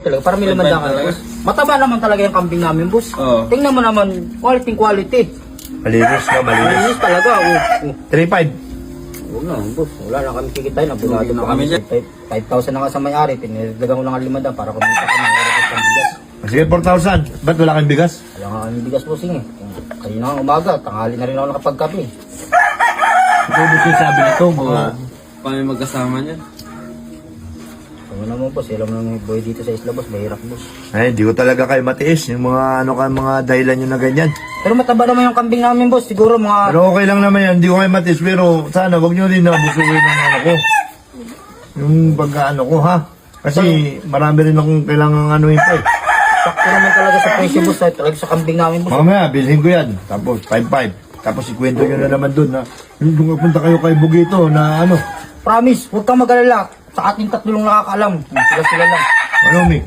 Talaga, para may limandaan ka, boss. Mataba naman talaga yung kambing namin, boss. Oo. Tingnan mo naman, quality. Malinis na, malinis. Malinis talaga, 3.5. Huwag na, boss. Wala na kami kikitay na. Bulado Lugi na pa kami. kami 5,000 na nga sa may-ari. Pinagdagan ko lang ang limandaan para kumita kami. Wala ka pang bigas. Sige, 4,000. Ba't wala kang bigas? Wala nga kami bigas, bossing eh. Kayo na nga umaga, tanghali na rin ako nakapagkape. Ito ba yung sabi nito, mga... Kami magkasama niya. Ano naman, boss. Alam mo naman yung boy dito sa isla, boss. Mahirap, boss. Ay, hindi ko talaga kayo matiis. Yung mga, mga dahilan nyo na ganyan. Pero mataba naman yung kambing namin, boss. Siguro mga... Pero okay lang naman yan, hindi ko kayo matiis. Pero sana, wag nyo rin nabusuin ng ano ko. Yung pagkaano ko, ha? Kasi marami rin akong kailangang anuin pa eh. Sakto naman talaga sa presyo, boss. Talaga sa kambing namin, boss. Mamaya, bilhin ko yan. Tapos, 5.5. Tapos, ikwento nyo na naman dun na yung punta kayo kay Bugito na ano. Promise, huwag kang mag-alala. Sa ating tatlo lang nakakaalam. Sila lang. Ano, Mi?